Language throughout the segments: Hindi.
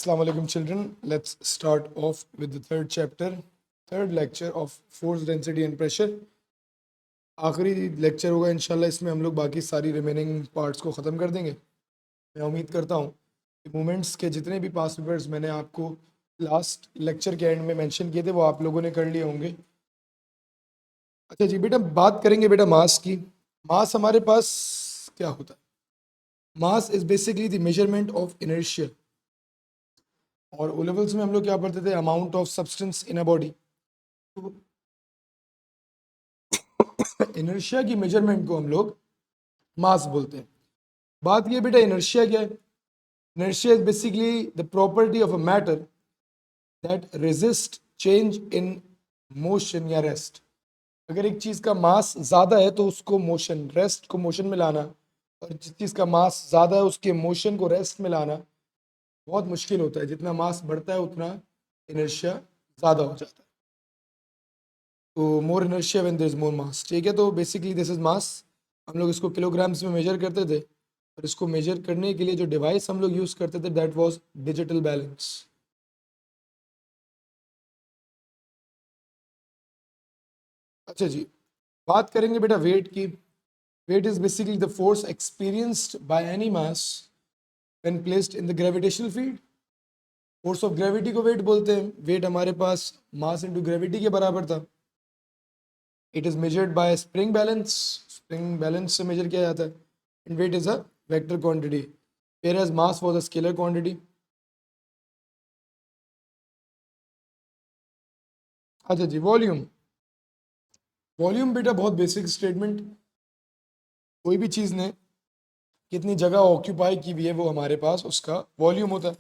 Assalamu alaikum children. Let's start off with the third chapter, third lecture of force, density and pressure. आखिरी लेक्चर होगा इंशाल्लाह, इसमें हम लोग बाकी सारी रिमेनिंग पार्ट्स को ख़त्म कर देंगे। मैं उम्मीद करता हूँ कि मूवमेंट्स के जितने भी पास्ट पेपर्स मैंने आपको लास्ट लेक्चर के एंड में मेंशन किए थे वो आप लोगों ने कर लिए होंगे। अच्छा जी बेटा, बात करेंगे बेटा मास की। मास हमारे पास क्या होता है? Mass is basically the measurement of inertia, और ओ लेवल्स में हम लोग क्या पढ़ते थे? Amount of substance in a body. तो इनर्शिया की मेजरमेंट को हम लोग मास बोलते हैं। बात ये बेटा, इनर्शिया क्या है? Inertia is basically the property of a matter that resist change in motion या रेस्ट। अगर एक चीज का मास ज्यादा है तो उसको मोशन, रेस्ट को मोशन में लाना, और जिस चीज का मास ज्यादा है उसके मोशन को रेस्ट में लाना बहुत मुश्किल होता है। जितना मास बढ़ता है उतना इनर्शिया ज्यादा हो जाता है। तो more inertia when there is more mass. ठीक है, तो बेसिकली दिस इज मास। हम लोग इसको किलोग्राम्स में मेजर करते थे, और इसको मेजर करने के लिए जो डिवाइस हम लोग यूज करते थे दैट वाज डिजिटल बैलेंस। अच्छा जी, बात करेंगे बेटा वेट की। Weight is basically the force experienced by any mass when placed in the gravitational field. Force of gravity को वेट बोलते हैं। वेट हमारे पास मास इनटू ग्रेविटी के बराबर था। It is measured by spring balance. Spring balance से मेजर किया जाता है। And weight is a vector quantity, whereas mass was a scalar quantity. अच्छा जी, वॉल्यूम। वॉल्यूम बेटा बहुत बेसिक स्टेटमेंट। कोई भी चीज़ ने कितनी जगह ऑक्यूपाई की हुई है वो हमारे पास उसका वॉल्यूम होता है।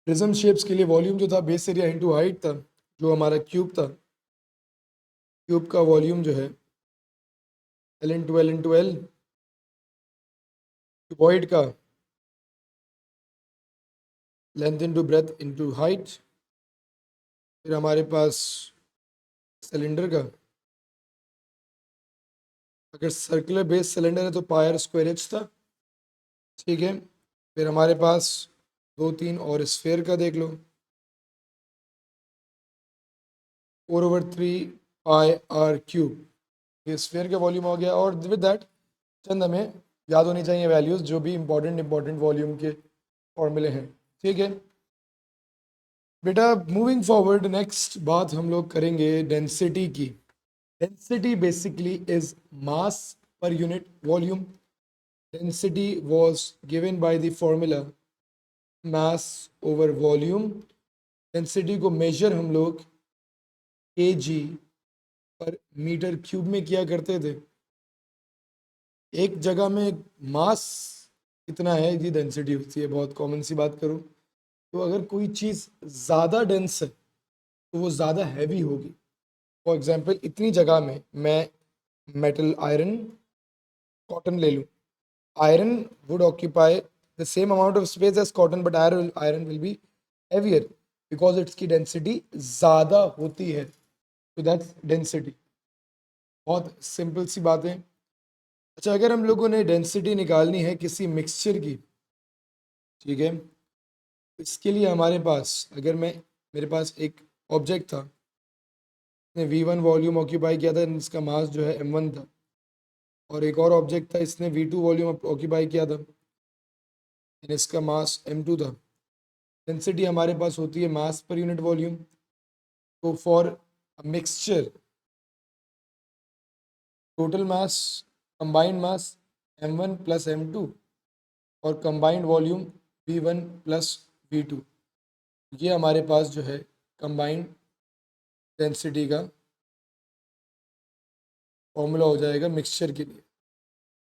प्रिज्म शेप्स के लिए वॉल्यूम जो था बेस एरिया इंटू हाइट था। जो हमारा क्यूब था, क्यूब का वॉल्यूम जो है L into L into L. Cuboid का length into breadth into height. फिर हमारे पास सिलेंडर का, अगर सर्कुलर बेस सिलेंडर है तो पायर स्क्वायर एच था। ठीक है, फिर हमारे पास दो तीन और स्फेयर का देख लो, 4/3 पाई आर क्यूब। ये स्फेयर का वॉल्यूम हो गया। और विद दैट चंद हमें याद होनी चाहिए वैल्यूज, जो भी इंपॉर्टेंट वॉल्यूम के फॉर्मूले हैं। ठीक है बेटा, मूविंग फॉरवर्ड नेक्स्ट बात हम लोग करेंगे डेंसिटी की। Density basically is mass per unit volume. Density was given by the formula mass over volume. Density को मेजर हम लोग kg पर मीटर क्यूब में किया करते थे। एक जगह में मास कितना है ये डेंसिटी होती है। बहुत कॉमन सी बात करूं तो अगर कोई चीज़ ज़्यादा डेंस है तो वो ज़्यादा हैवी होगी। फॉर एग्जांपल, इतनी जगह में मैं मेटल आयरन कॉटन ले लूँ। Iron would occupy the same amount of space as cotton, but iron will be heavier because its की डेंसिटी ज़्यादा होती है। तो दैट्स डेंसिटी। बहुत सिंपल सी बात है। अच्छा, अगर हम लोगों ने डेंसिटी निकालनी है किसी मिक्सचर की, ठीक है, इसके लिए हमारे पास, अगर मेरे पास एक ऑब्जेक्ट था, इसने V1 वॉल्यूम ऑक्यूपाई किया था, इसका मास जो है m1 था। और एक और ऑब्जेक्ट था, इसने V2 वॉल्यूम ऑक्यूपाई किया था, इसका मास m2 था। डेंसिटी हमारे पास होती है मास पर यूनिट वॉल्यूम। तो for mixture total mass, combined mass m1 plus m2, और combined volume V1 plus V2, ये हमारे पास जो है कंबाइंड डेंसिटी का फॉर्मूला हो जाएगा मिक्सचर के लिए।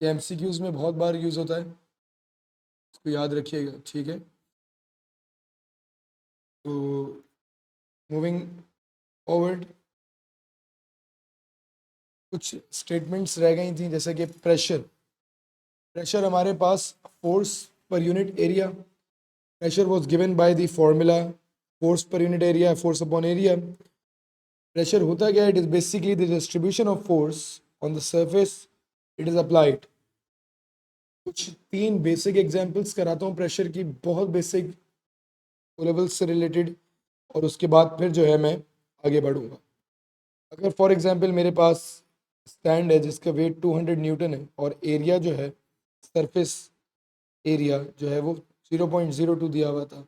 ये एमसीक्यूज में बहुत बार यूज होता है, इसको याद रखिएगा। ठीक है, तो मूविंग फॉरवर्ड कुछ स्टेटमेंट्स रह गई थी, जैसे कि प्रेशर। प्रेशर हमारे पास force per unit area. Pressure was given by the formula force per unit area, force upon area. Pressure होता क्या है? It is basically the distribution of force on the surface it is applied. कुछ तीन बेसिक एग्जांपल्स कराता हूँ प्रेशर की, बहुत बेसिक ओ लेवल से रिलेटेड, और उसके बाद फिर जो है मैं आगे बढ़ूँगा। अगर फॉर एग्जांपल मेरे पास स्टैंड है जिसका वेट 200 न्यूटन है और एरिया जो है सरफेस एरिया जो है वो 0.02 दिया हुआ था,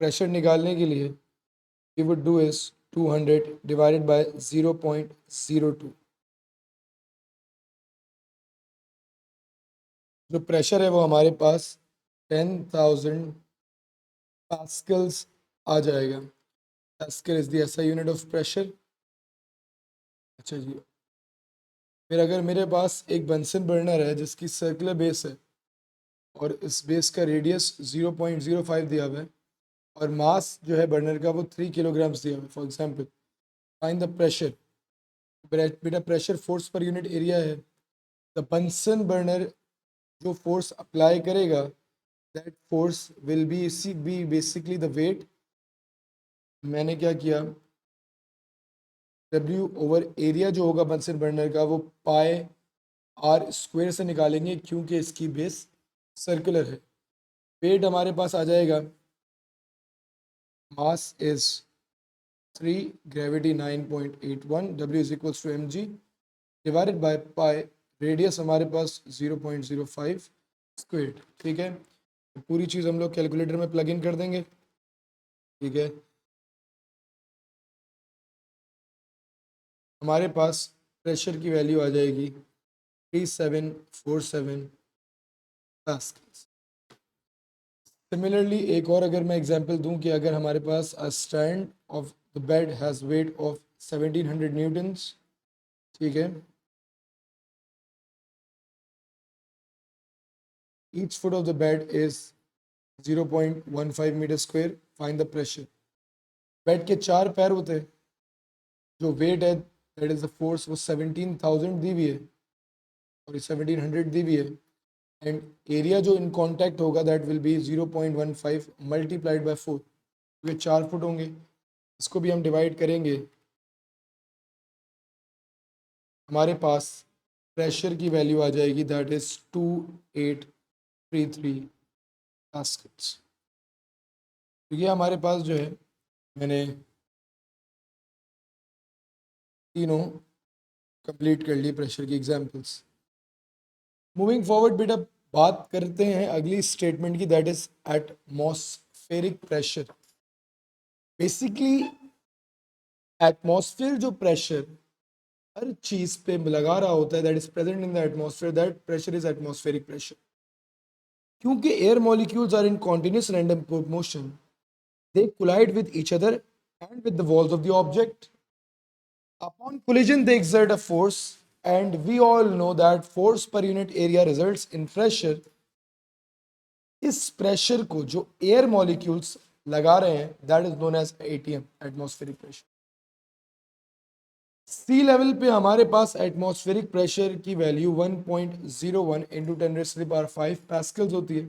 प्रेशर निकालने के लिए we would do is 200 divided by 0.02। जो प्रेशर है वो हमारे पास 10,000 पास्कल्स आ जाएगा। Pascal is the SI unit of pressure. अच्छा जी, फिर अगर मेरे पास एक बंसन बर्नर है जिसकी सर्कुलर बेस है और इस बेस का रेडियस 0.05 दिया हुआ है और मास जो है बर्नर का वो 3 किलोग्राम्स दिया हुआ है, for example find the pressure. बेटा pressure force per unit area है। द बंसन बर्नर जो फोर्स अप्लाई करेगा, that force will be basically the weight. मैंने क्या किया, W ओवर एरिया जो होगा बंसन बर्नर का वो पाई आर स्क्वायर से निकालेंगे क्योंकि इसकी बेस सर्कुलर है। वेट हमारे पास आ जाएगा, mass is 3, gravity 9.81, W is equals to mg divided by pi, radius हमारे पास 0.05 स्क्वायर। ठीक है, तो पूरी चीज़ हम लोग कैलकुलेटर में प्लग इन कर देंगे। ठीक है, हमारे पास प्रेशर की वैल्यू आ जाएगी 3747 पास्कल्स। सिमिलरली एक और अगर मैं एग्जांपल दूं कि अगर हमारे पास a stand of the bed has weight of 1700 newtons. ठीक है, each foot of the bed is 0.15 metre square, find the pressure. Bed के 4 पैर होते हैं, जो वेट है दैट इज द फोर्स वो 17,000 दी हुई है और 1700 दी हुई है, एंड एरिया जो इन कांटेक्ट होगा that will B 0.15 multiplied by 4, ये 4 फुट होंगे। इसको भी हम डिवाइड करेंगे, हमारे पास प्रेशर की वैल्यू आ जाएगी दैट इज 2833 पास्कल्स। तो ये हमारे पास जो है, मैंने तीनों कंप्लीट कर लिए प्रेशर की एग्जांपल्स। मूविंग फॉरवर्ड बेटा, बात करते हैं अगली स्टेटमेंट की that is atmospheric pressure. Basically atmosphere जो प्रेशर हर चीज पे लगा रहा होता है that is present in the atmosphere, that pressure is atmospheric pressure. क्योंकि air molecules are in continuous random motion, they collide with each other and with the walls of the object. Upon collision, they exert a force, and we all know that force per unit area results in pressure. इस प्रेशर को जो एयर मॉलिक्यूल्स लगा रहे हैं that is known as ATM, atmospheric pressure. Sea level पे हमारे पास एटमॉस्फेरिक प्रेशर की वैल्यू 1.01 इंटू 10⁵ पास्कल्स होती है।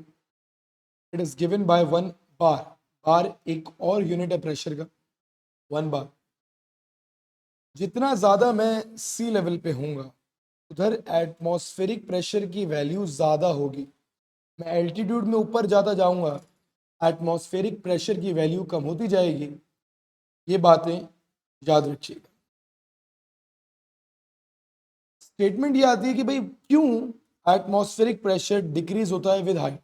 It is given by 1 bar. Bar एक और यूनिट है प्रेशर का, 1 बार। जितना ज़्यादा मैं सी लेवल पे हूँगा उधर एटमॉस्फेरिक प्रेशर की वैल्यू ज़्यादा होगी। मैं एल्टीट्यूड में ऊपर ज़्यादा जाऊँगा, एटमॉस्फेरिक प्रेशर की वैल्यू कम होती जाएगी। ये बातें याद रखिएगा। स्टेटमेंट ये आती है कि भाई क्यों एटमॉस्फेरिक प्रेशर डिक्रीज होता है विद हाइट।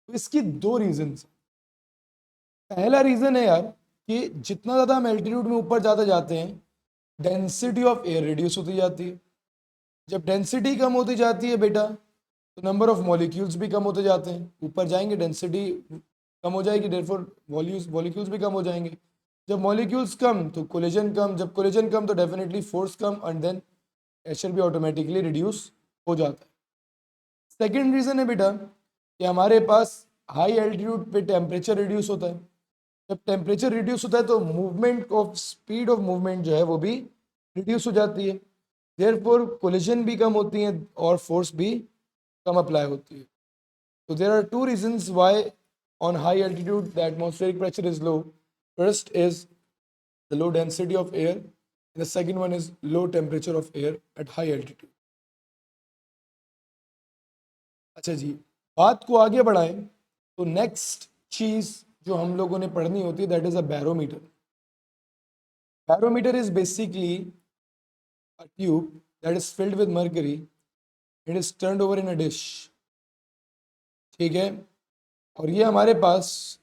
तो इसकी दो रीजन। पहला रीजन है यार कि जितना ज़्यादा हम एल्टीट्यूड में ऊपर ज़्यादा जाते हैं डेंसिटी ऑफ एयर रिड्यूस होती जाती है। जब डेंसिटी कम होती जाती है बेटा तो नंबर ऑफ मॉलिक्यूल्स भी कम होते जाते हैं। ऊपर जाएंगे डेंसिटी कम हो जाएगी, देयरफॉर मॉलिक्यूल्स भी कम हो जाएंगे। जब मॉलिक्यूल्स कम तो कोलिजन कम, जब कोलिजन कम तो डेफिनेटली फोर्स कम, एंड देन प्रेशर भी ऑटोमेटिकली रिड्यूस हो जाता है। सेकेंड रीजन है बेटा कि हमारे पास हाई एल्टीट्यूड पे टेम्परेचर रिड्यूस होता है। जब टेम्परेचर रिड्यूस होता है तो movement of speed of movement जो है वो भी रिड्यूस हो जाती है, देयरफॉर कोलिजन भी कम होती है और फोर्स भी कम अप्लाई होती है। तो there are two reasons why on high altitude the atmospheric pressure is low. First is the low density of air, and the second one is low temperature of air at high altitude. अच्छा जी, बात को आगे बढ़ाएं तो नेक्स्ट चीज जो हम लोगों ने पढ़नी होती है, that is a barometer. Barometer is basically a tube that is filled with mercury. It is turned over in a dish. ठीक है. और ये हमारे पास,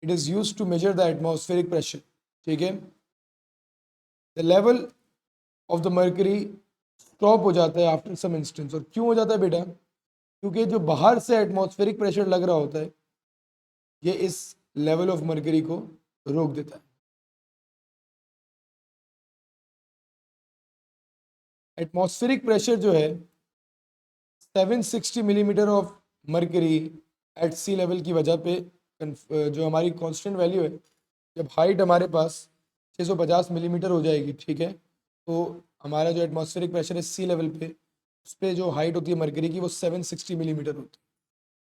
it is used to measure the atmospheric pressure. ठीक है. The level of the mercury stop हो जाता है आफ्टर सम इंस्टेंस. और क्यों हो जाता है बेटा? क्योंकि जो बाहर से एटमॉस्फेरिक प्रेशर लग रहा होता है, ये इस लेवल ऑफ मर्करी को रोक देता है. एटमॉस्फेरिक प्रेशर जो है 760 millimetre of mercury at sea level की वजह पे जो हमारी कांस्टेंट वैल्यू है, जब हाइट हमारे पास 650 मिलीमीटर हो जाएगी, ठीक है, तो हमारा जो एटमॉस्फेरिक प्रेशर है सी लेवल पे, उस पर जो हाइट होती है मर्करी की, वो 760 मिलीमीटर होती है.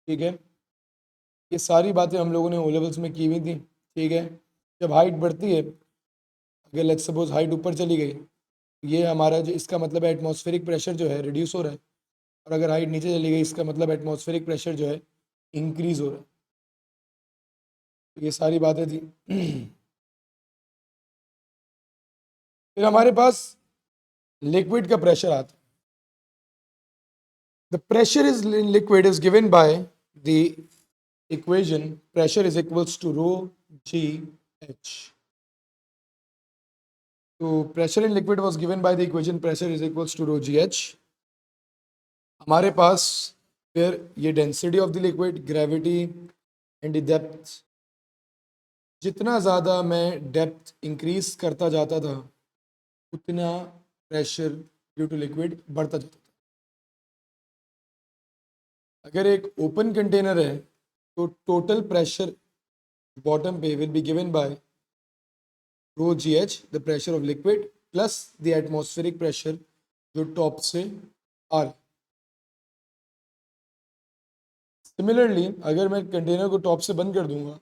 ठीक है. ये सारी बातें हम लोगों ने ओ लेवल्स में की हुई थी. ठीक है. जब हाइट बढ़ती है, अगर लेट्स सपोज हाइट ऊपर चली गई, ये हमारा जो, इसका मतलब है एटमॉस्फेरिक प्रेशर जो है रिड्यूस हो रहा है. और अगर हाइट नीचे चली गई, इसका मतलब एटमॉस्फेरिक प्रेशर जो है इंक्रीज हो रहा है. तो ये सारी बातें थी. फिर हमारे पास लिक्विड का प्रेशर आता है. The pressure is liquid is given by the equation pressure is equals to rho G H. तो pressure in liquid was given by the equation pressure is equals to rho G H. हमारे पास फिर ये density of the liquid, gravity and the depth. जितना ज़्यादा मैं डेप्थ इंक्रीज करता जाता था, उतना प्रेशर ड्यू टू लिक्विड बढ़ता जाता था. अगर एक ओपन कंटेनर है, तो टोटल प्रेशर बॉटम पे will be given by rho G H, the pressure of liquid, plus the atmospheric pressure जो टॉप से आ रहा है. सिमिलरली अगर मैं कंटेनर को टॉप से बंद कर दूंगा,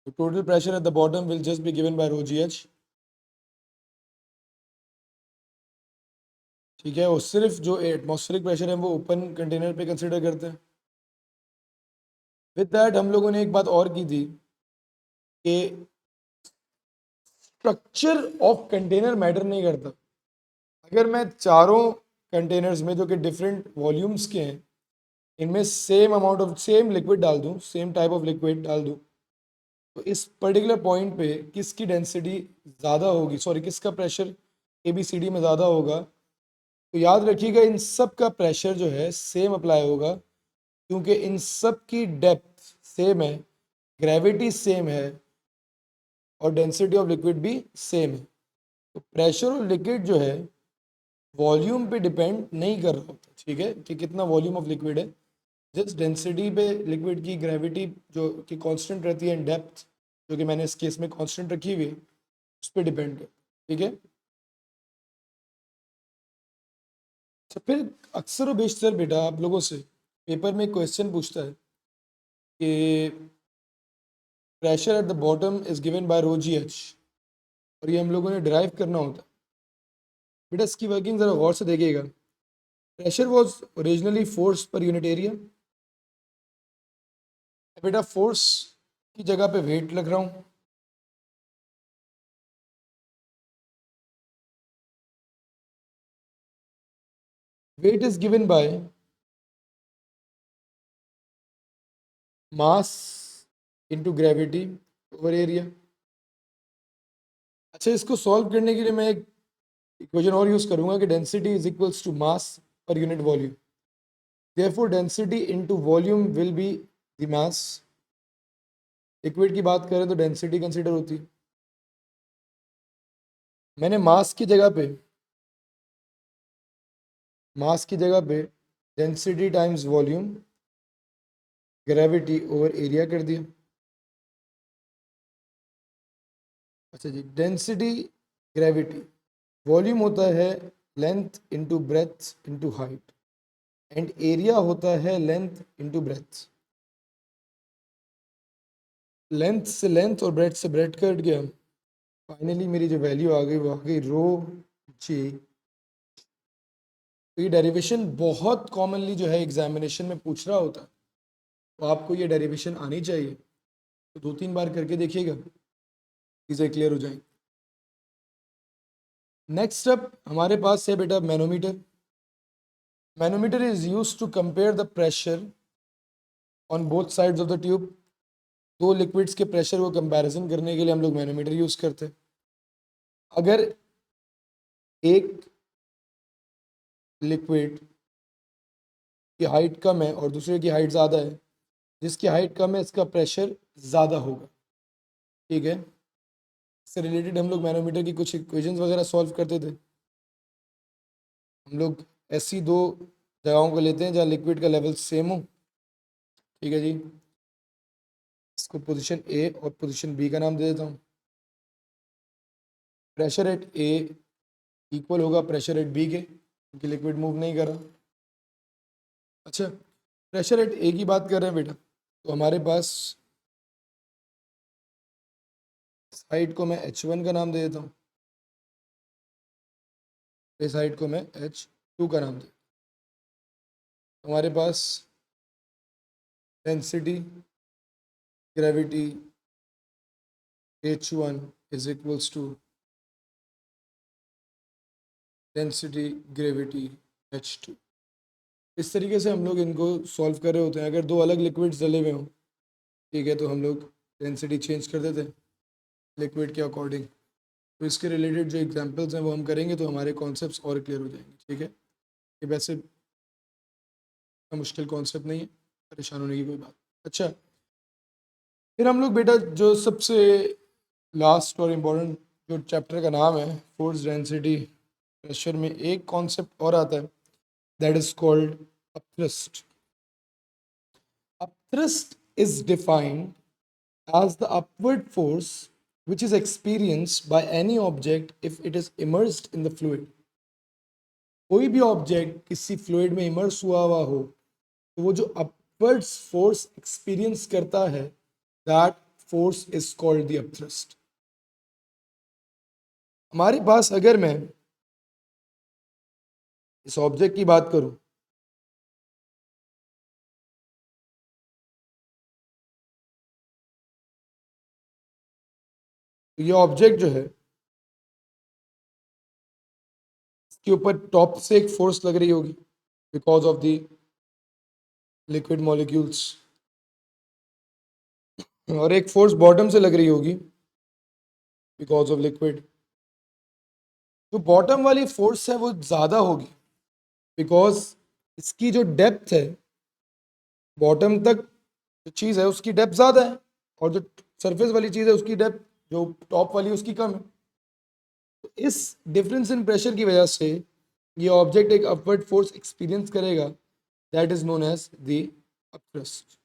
तो total pressure at the bottom will just be given by rho G H. ठीक है. और सिर्फ जो एटमॉस्फेरिक प्रेशर है वो ओपन कंटेनर पे कंसिडर करते हैं. विद दैट हम लोगों ने एक बात और की थी कि स्ट्रक्चर ऑफ कंटेनर मैटर नहीं करता. अगर मैं चारों कंटेनर्स में, जो कि डिफरेंट वॉल्यूम्स के हैं, इनमें same amount of same liquid डाल दूं, सेम टाइप ऑफ लिक्विड डाल दूं, तो इस पर्टिकुलर पॉइंट पे किसकी डेंसिटी ज़्यादा होगी, सॉरी किसका pressure A B C D में ज़्यादा होगा, तो याद रखिएगा इन सब का प्रेशर जो है सेम अप्लाई होगा, क्योंकि इन सब की डेप्थ सेम है, ग्रेविटी सेम है, और डेंसिटी ऑफ लिक्विड भी सेम है. तो प्रेशर ऑफ लिक्विड जो है वॉल्यूम पे डिपेंड नहीं कर रहा होता. ठीक है, कि कितना वॉल्यूम ऑफ लिक्विड है, जस्ट डेंसिटी पे लिक्विड की, ग्रेविटी जो कि कांस्टेंट रहती है, एंड डेप्थ जो कि मैंने इस केस में कांस्टेंट रखी हुई है, उस पर डिपेंड कर. ठीक है. तो फिर अक्सर व बेशतर बेटा आप लोगों से पेपर में क्वेश्चन पूछता है कि pressure at the bottom is given by rho G H, और ये हम लोगों ने डिराइव करना होता है. बेटा इसकी वर्किंग ज़रा गौर से देखिएगा. Pressure was originally force per unit area. बेटा फोर्स की जगह पे वेट लग रहा हूँ. Weight is given by mass into gravity over area. अच्छा, इसको सॉल्व करने के लिए मैं एक इक्वेशन और यूज करूंगा कि density is equals to mass per unit volume. Therefore density into volume will be the mass. Liquid की बात करें तो डेंसिटी कंसीडर होती है. मैंने मास की जगह पे density times volume, gravity over area कर दिया. अच्छा जी, डेंसिटी, ग्रेविटी, वॉल्यूम होता है length into breadth into height, and area होता है लेंथ इंटू ब्रेथ. लेंथ से लेंथ और ब्रेथ से ब्रेथ कट गया. फाइनली मेरी जो वैल्यू आ गई वो आ गई रो जी. तो ये डेरिवेशन बहुत कॉमनली जो है एग्जामिनेशन में पूछ रहा होता है. तो आपको ये डेरिवेशन आनी चाहिए, तो 2-3 बार करके देखिएगा, चीज़ें क्लियर हो जाएंगी। नेक्स्ट अप हमारे पास है बेटा manometer. Manometer is use to compare the pressure on both sides of the tube. दो लिक्विड्स के प्रेशर को कंपैरिजन करने के लिए हम लोग मैनोमीटर यूज करते हैं। अगर एक लिक्विड की हाइट कम है और दूसरे की हाइट ज़्यादा है, जिसकी हाइट कम है इसका प्रेशर ज़्यादा होगा, ठीक है। इससे रिलेटेड हम लोग मैनोमीटर की कुछ इक्वेशंस वगैरह सॉल्व करते थे। हम लोग ऐसी दो जगहों को लेते हैं जहाँ लिक्विड का लेवल सेम हो, ठीक है जी। इसको पोजीशन ए और पोजीशन बी का नाम दे देता हूँ। प्रेशर एट ए इक्वल होगा प्रेशर एट बी के, क्योंकि लिक्विड मूव नहीं कर रहा। अच्छा, प्रेशर एट ए की बात कर रहे हैं बेटा, तो हमारे पास साइड को मैं H1 का नाम दे देता हूँ, इस साइड को मैं H2 का नाम दे। हमारे पास density gravity H1 is equals to density gravity H2। इस तरीके से हम लोग इनको सॉल्व कर रहे होते हैं। अगर दो अलग लिक्विड्स डले हुए हों, ठीक है, तो हम लोग डेंसिटी चेंज कर देते हैं लिक्विड के अकॉर्डिंग। तो इसके रिलेटेड जो एग्जांपल्स हैं वो हम करेंगे तो हमारे कॉन्सेप्ट्स और क्लियर हो जाएंगे, ठीक है। ये वैसे मुश्किल कॉन्सेप्ट नहीं है, परेशान होने की कोई बात। अच्छा, फिर हम लोग बेटा जो सबसे लास्ट और इम्पोर्टेंट जो चैप्टर का नाम है फोर्स डेंसिटी प्रेशर में एक कॉन्सेप्ट और आता है, that is called upthrust. Upthrust is defined as the upward force which is experienced by any object if it is immersed in the fluid। कोई भी ऑब्जेक्ट किसी फ्लूइड में इमर्स हुआ हो तो वो जो अपवर्ड फोर्स एक्सपीरियंस करता है, that force is called the upthrust. हमारे पास अगर मैं इस ऑब्जेक्ट की बात करूं, तो ये ऑब्जेक्ट जो है इसके ऊपर टॉप से एक फोर्स लग रही होगी because of the liquid molecules, और एक फोर्स बॉटम से लग रही होगी बिकॉज ऑफ लिक्विड। जो बॉटम वाली फोर्स है वो ज़्यादा होगी बिकॉज इसकी जो डेप्थ है बॉटम तक जो चीज़ है उसकी डेप्थ ज़्यादा है, और जो सरफेस वाली चीज़ है उसकी डेप्थ जो टॉप वाली उसकी कम है। तो इस डिफरेंस इन प्रेशर की वजह से ये ऑब्जेक्ट एक अपवर्ड फोर्स एक्सपीरियंस करेगा, that is known as the upthrust.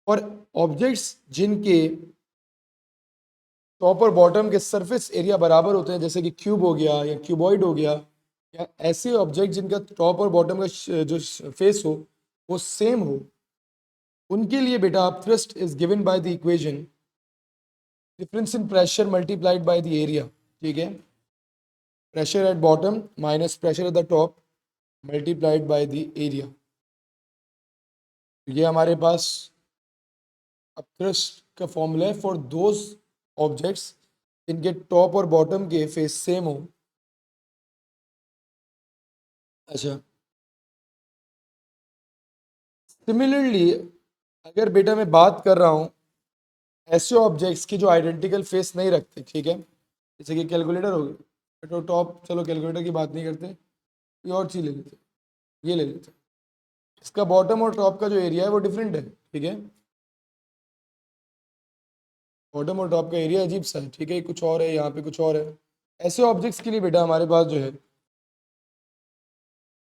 और ऑब्जेक्ट्स जिनके टॉप और बॉटम के सरफेस एरिया बराबर होते हैं, जैसे कि क्यूब हो गया या क्यूबॉइड हो गया, या ऐसे ऑब्जेक्ट जिनका टॉप और बॉटम का जो फेस हो वो सेम हो, उनके लिए बेटा upthrust is given by the equation difference in pressure multiplied by the area, ठीक है। Pressure at bottom minus pressure at the top multiplied by the area. ये हमारे पास अपथ्रस्ट का फॉर्मूला है फॉर दोज ऑब्जेक्ट्स इनके टॉप और बॉटम के फेस सेम हो। अच्छा, सिमिलरली अगर बेटा मैं बात कर रहा हूँ ऐसे ऑब्जेक्ट्स की जो आइडेंटिकल फेस नहीं रखते, ठीक है, जैसे कि कैलकुलेटर हो गया, तो टॉप, चलो कैलकुलेटर की बात नहीं करते, कोई और चीज़ ले लेते, ये ले लेते, इसका बॉटम और टॉप का जो एरिया है वो डिफरेंट है, ठीक है। बॉटम और टॉप का एरिया अजीब सा है, ठीक है, कुछ और है, यहाँ पे कुछ और है। ऐसे ऑब्जेक्ट्स के लिए बेटा हमारे पास जो है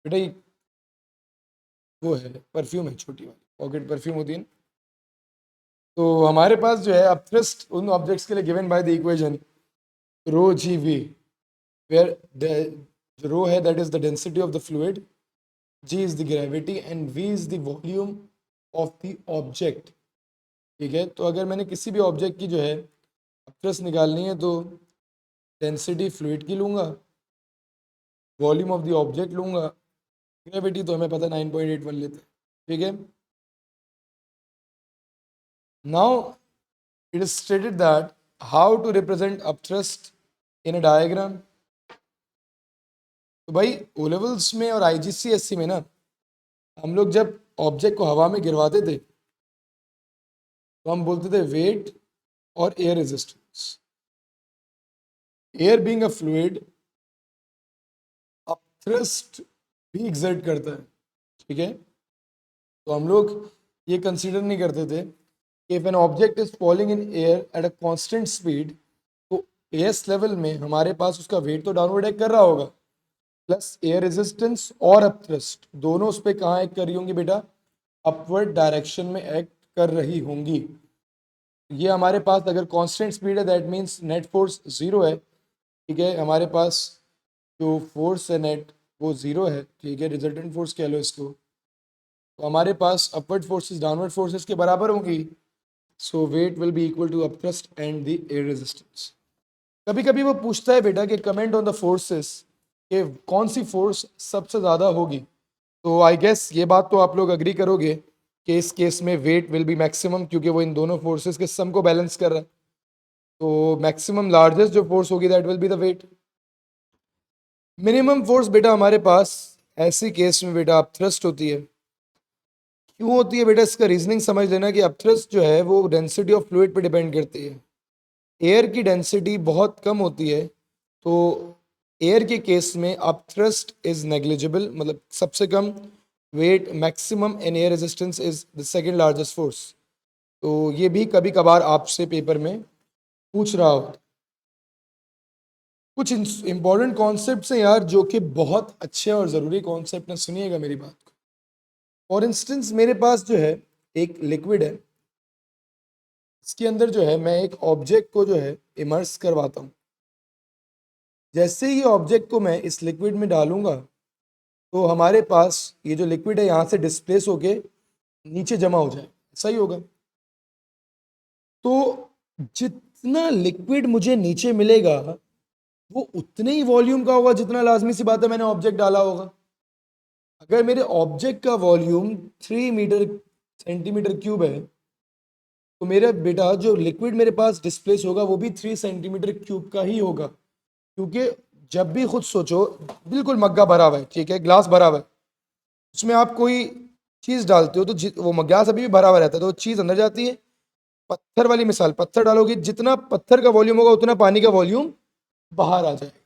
बेटा वो है परफ्यूम है, छोटी वाली पॉकेट परफ्यूम होती है ना। तो हमारे पास जो है अपथ्रस्ट उन ऑब्जेक्ट्स के लिए given by the equation rho ji V, where the rho है that is the density of the fluid, G is the gravity and V is the volume of the object, ठीक है। तो अगर मैंने किसी भी ऑब्जेक्ट की जो है अपथ्रस्ट निकालनी है तो डेंसिटी फ्लूइड की लूँगा, वॉल्यूम ऑफ द ऑब्जेक्ट लूँगा, ग्रेविटी तो हमें पता 9.81 लेते हैं, ठीक है. Now it is stated that how to represent upthrust in a diagram. तो भाई ओ लेवल्स में और IGCSE में ना हम लोग जब ऑब्जेक्ट को हवा में गिरवाते थे तो हम बोलते थे वेट और air resistance. Air being a fluid, upthrust भी एक्सर्ट करता है. ठीक है. तो हम लोग ये कंसीडर नहीं करते थे कि if an object is falling in air at a constant speed तो एस लेवल में हमारे पास उसका वेट तो डाउनवर्ड एक्ट कर रहा होगा, प्लस एयर रेजिस्टेंस और अपथ्रस्ट दोनों उस पर कहाँ एक्ट कर रही होंगी बेटा, अपवर्ड डायरेक्शन में एक्ट कर रही होंगी. ये हमारे पास अगर कांस्टेंट स्पीड है that means net force zero है. ठीक है. हमारे पास जो फोर्स है नेट वो जीरो है. ठीक है. रिजल्टेंट फोर्स कह लो इसको. तो हमारे पास अपवर्ड फोर्सेस डाउनवर्ड फोर्सेस के बराबर होंगी. So weight will be equal to upthrust and the air resistance. कभी कभी वो पूछता है बेटा कि कमेंट ऑन द फोर्सेस कि कौन सी फोर्स सबसे ज़्यादा होगी. तो आई गेस ये बात तो आप लोग अग्री करोगे कि इस केस में वेट विल बी मैक्सिमम, क्योंकि वो इन दोनों फोर्सेस के सम को बैलेंस कर रहा है. तो मैक्सिमम लार्जेस्ट जो फोर्स होगी that will be the weight. Minimum force बेटा हमारे पास ऐसी केस में बेटा अपथ्रस्ट होती है. क्यों होती है बेटा, इसका रीजनिंग समझ लेना कि अपथ्रस्ट जो है वो डेंसिटी ऑफ फ्लूइड पे डिपेंड करती है. एयर की डेंसिटी बहुत कम होती है तो एयर के केस में अपथ्रस्ट इज नेग्लिजिबल, मतलब सबसे कम weight. Maximum and air resistance is the second largest force. तो ये भी कभी कभार आपसे पेपर में पूछ रहा हो. कुछ इंपॉर्टेंट कॉन्सेप्ट्स हैं यार जो कि बहुत अच्छे और ज़रूरी कॉन्सेप्ट हैं, सुनिएगा मेरी बात को. फॉर इंस्टेंस मेरे पास जो है एक लिक्विड है, इसके अंदर जो है मैं एक ऑब्जेक्ट को जो है इमर्स करवाता हूँ. जैसे ही ऑब्जेक्ट को मैं इस लिक्विड में डालूंगा तो हमारे पास ये जो लिक्विड है यहाँ से डिस्प्लेस होके नीचे जमा हो जाए. सही होगा. तो जितना लिक्विड मुझे नीचे मिलेगा वो उतने ही वॉल्यूम का होगा जितना लाजमी सी बात है मैंने ऑब्जेक्ट डाला होगा. अगर मेरे ऑब्जेक्ट का वॉल्यूम 3 मीटर सेंटीमीटर क्यूब है तो मेरा बेटा जो लिक्विड मेरे पास डिस्प्लेस होगा वो भी 3 सेंटीमीटर क्यूब का ही होगा. क्योंकि जब भी खुद सोचो, बिल्कुल मग्गा भरा हुआ है, ठीक है, ग्लास भरा हुआ है, उसमें आप कोई चीज़ डालते हो तो वो ग्लास अभी भी भरा हुआ रहता है तो वो चीज़ अंदर जाती है. पत्थर वाली मिसाल, पत्थर डालोगे जितना पत्थर का वॉल्यूम होगा उतना पानी का वॉल्यूम बाहर आ जाएगा.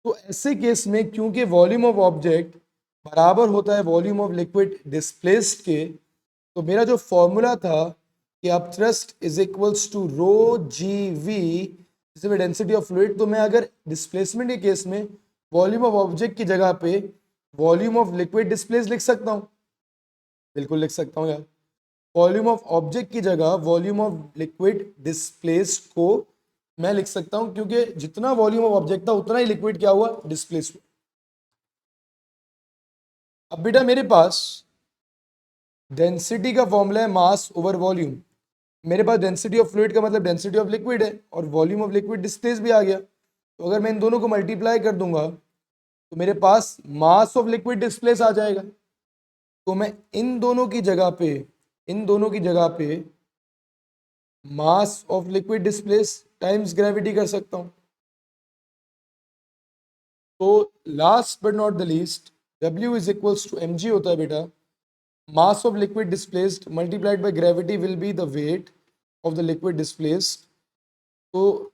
तो ऐसे केस में क्योंकि वॉल्यूम ऑफ ऑब्जेक्ट बराबर होता है वॉल्यूम ऑफ लिक्विड डिस्प्लेस्ड के, तो मेरा जो फॉर्मूला था कि upthrust is equals to rho ji v density of fluid, तो मैं अगर डिस्प्लेसमेंट के केस में वॉल्यूम ऑफ ऑब्जेक्ट की जगह पे वॉल्यूम ऑफ लिक्विड डिस्प्लेस लिख सकता हूँ. बिल्कुल लिख सकता हूँ यार. वॉल्यूम ऑफ ऑब्जेक्ट की जगह वॉल्यूम ऑफ लिक्विड डिस्प्लेस्ड को मैं लिख सकता हूं क्योंकि जितना वॉल्यूम ऑफ ऑब्जेक्ट था उतना ही लिक्विड क्या हुआ, डिस्प्लेस हुआ. अब बेटा मेरे पास डेंसिटी का फॉर्मूला है मास ओवर वॉल्यूम. मेरे पास डेंसिटी ऑफ फ्लूइड का मतलब डेंसिटी ऑफ लिक्विड है और वॉल्यूम ऑफ लिक्विड डिस्प्लेस भी आ गया. तो अगर मैं इन दोनों को मल्टीप्लाई कर दूंगा तो मेरे पास मास ऑफ लिक्विड डिस्प्लेस आ जाएगा. तो मैं इन दोनों की जगह पे mass of liquid displace times gravity कर सकता हूं. तो last but not the least W is equals to mg होता है बेटा. Mass of liquid displaced multiplied by gravity will be the weight of the liquid displaced. तो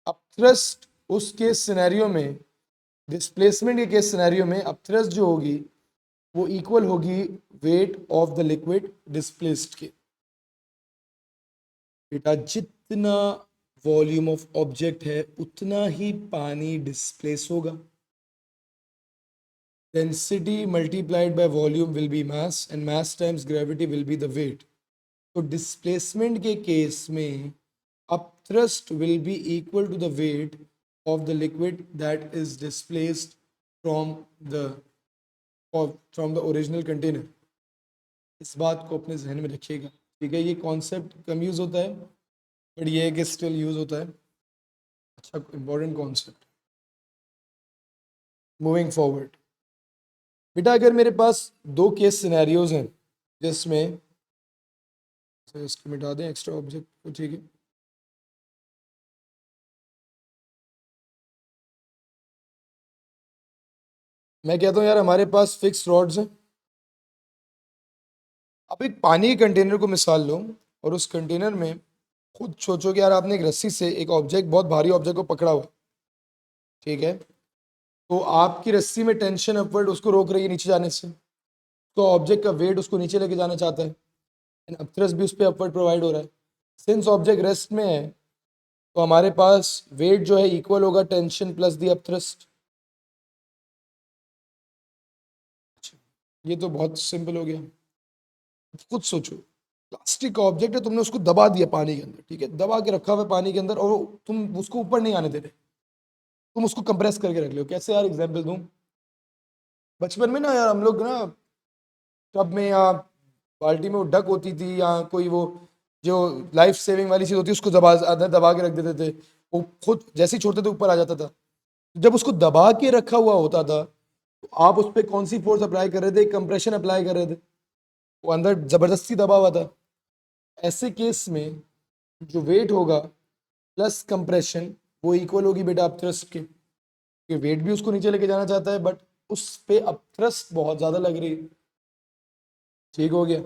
अपथ्रस्ट उस केस सिनेरियो में, डिस्प्लेसमेंट के केस सिनेरियो में अपथ्रस्ट जो होगी वो इक्वल होगी wait of the liquid displaced के. बेटा जितना वॉल्यूम ऑफ ऑब्जेक्ट है उतना ही पानी डिस्प्लेस होगा. Density multiplied by volume will be mass and mass times gravity will be the weight. तो displacement के केस में upthrust will be equal to the weight of the liquid that is displaced from the original container. इस बात को अपने जहन में रखिएगा. ठीक है. ये कॉन्सेप्ट कम यूज होता है बट ये है कि स्टिल यूज होता है. अच्छा इंपॉर्टेंट कॉन्सेप्ट. Moving forward. बेटा अगर मेरे पास दो केस सिनेरियोज हैं जिसमें, तो इसको मिटा दें एक्स्ट्रा ऑब्जेक्ट को, ठीक है। मैं कहता हूँ यार हमारे पास फिक्स रॉड्स हैं। अब एक पानी के कंटेनर को मिसाल लो और उस कंटेनर में खुद सोचो कि यार आपने एक रस्सी से एक ऑब्जेक्ट, बहुत भारी ऑब्जेक्ट को पकड़ा हुआ, ठीक है। तो आपकी रस्सी में टेंशन अपवर्ड उसको रोक रही है नीचे जाने से, तो ऑब्जेक्ट का वेट उसको नीचे लेके जाना चाहता है, एंड अपथ्रस्ट भी उस पर अपवर्ड प्रोवाइड हो रहा है। सिंस ऑब्जेक्ट रेस्ट में है तो हमारे पास वेट जो है इक्वल होगा टेंशन प्लस दी अपथ्रस्ट। ये तो बहुत सिंपल हो गया। खुद सोचो, प्लास्टिक का ऑब्जेक्ट है, तुमने उसको दबा दिया पानी के अंदर, ठीक है, दबा के रखा हुआ है पानी के अंदर, और तुम उसको ऊपर नहीं आने दे रहे, तुम उसको कंप्रेस करके रख लो। कैसे यार, एग्जाम्पल दूं। बचपन में ना यार हम लोग ना टब में या बाल्टी में वो डक होती थी या कोई वो जो लाइफ सेविंग वाली चीज होती है उसको दबा अंदर दबा के रख देते थे, वो खुद जैसे ही छोड़ते थे ऊपर आ जाता था। जब उसको दबा के रखा हुआ होता था तो आप उस पर कौन सी फोर्स अप्लाई कर रहे थे, कंप्रेशन अप्लाई कर रहे थे, वो अंदर जबरदस्ती दबा हुआ था। ऐसे केस में जो वेट होगा प्लस कंप्रेशन वो इक्वल होगी बेटा अपथ्रस्ट के, क्योंकि वेट भी उसको नीचे लेके जाना चाहता है, बट उस पे अपथ्रस्ट बहुत ज्यादा लग रही है। ठीक हो गया।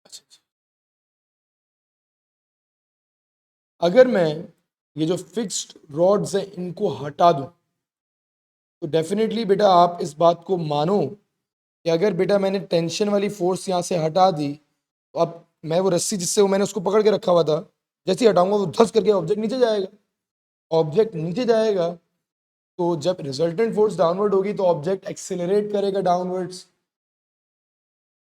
अच्छा अच्छा। अगर मैं ये जो फिक्स्ड रॉड्स हैं इनको हटा दूं तो डेफिनेटली बेटा आप इस बात को मानो कि अगर बेटा मैंने टेंशन वाली फोर्स यहाँ से हटा दी तो अब मैं वो रस्सी जिससे वो मैंने उसको पकड़ के रखा हुआ था, जैसे ही हटाऊंगा वो धस करके ऑब्जेक्ट नीचे जाएगा। ऑब्जेक्ट नीचे जाएगा तो जब रिजल्टेंट फोर्स डाउनवर्ड होगी तो ऑब्जेक्ट एक्सेलरेट करेगा डाउनवर्ड्स,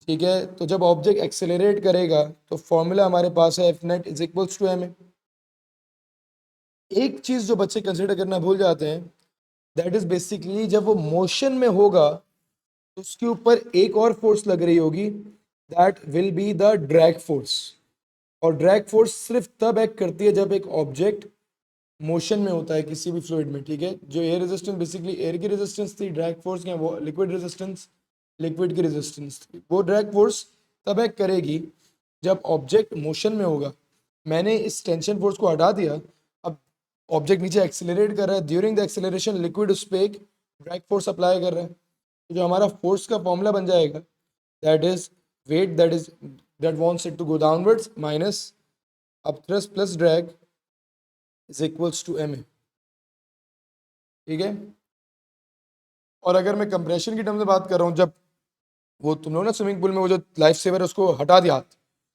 ठीक है। तो जब ऑब्जेक्ट एक्सेलरेट करेगा तो फॉर्मूला हमारे पास है F net is equals to M A. एक चीज जो बच्चे कंसिडर करना भूल जाते हैं, दैट इज बेसिकली जब वो मोशन में होगा तो उसके ऊपर एक और फोर्स लग रही होगी, that will be the drag force. और ड्रैग फोर्स सिर्फ तब एक्ट करती है जब एक ऑब्जेक्ट मोशन में होता है किसी भी फ्लूइड में, ठीक है। जो एयर रेजिस्टेंस बेसिकली एयर की रेजिस्टेंस थी, ड्रैग फोर्स क्या वो लिक्विड रेजिस्टेंस, लिक्विड की रेजिस्टेंस थी। वो ड्रैग फोर्स तब एक्ट करेगी जब ऑब्जेक्ट मोशन में होगा। मैंने इस टेंशन फोर्स को हटा दिया, अब ऑब्जेक्ट नीचे एक्सेलरेट कर रहा है, ड्यूरिंग द एक्सेलरेशन लिक्विड उस पर एक ड्रैग फोर्स अप्लाई कर रहा है। तो जो हमारा फोर्स का फॉर्मूला बन जाएगा that is weight that wants it to go downwards minus upthrust plus drag is equals to M A, ठीक है। और अगर मैं कंप्रेशन की टर्म में बात कर रहा हूँ, जब वो तुम लोग ना स्विमिंग पूल में वो जो लाइफ सेवर है उसको हटा दिया हाथ,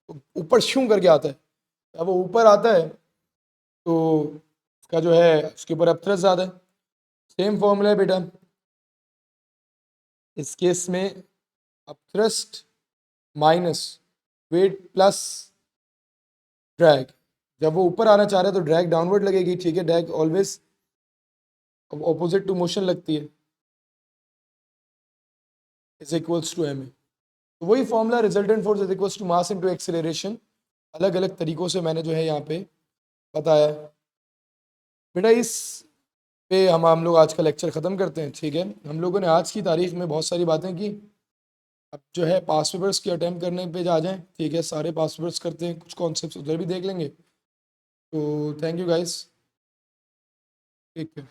तो ऊपर शूं करके आता है, अब वो ऊपर आता है तो उसका जो है उसके ऊपर अपथ्रस्ट ज़्यादा है। सेम फॉर्मूला है बेटा इस केस में, upthrust minus weight plus drag. जब वो ऊपर आना चाह रहा है तो ड्रैग डाउनवर्ड लगेगी, ठीक है, drag always opposite to motion लगती है, is equals to M A. तो वही formula resultant force is equals to mass into acceleration, अलग अलग तरीकों से मैंने जो है यहाँ पे बताया है। बेटा इस पे हम लोग आज का लेक्चर ख़त्म करते हैं, ठीक है। हम लोगों ने आज की तारीख में बहुत सारी बातें की, अब जो है पास पेपर्स की अटैम्प्ट करने पे आ जाएं, ठीक है। सारे पास पेपर्स करते हैं, कुछ कॉन्सेप्ट्स उधर भी देख लेंगे। तो थैंक यू गाइस, ठीक है।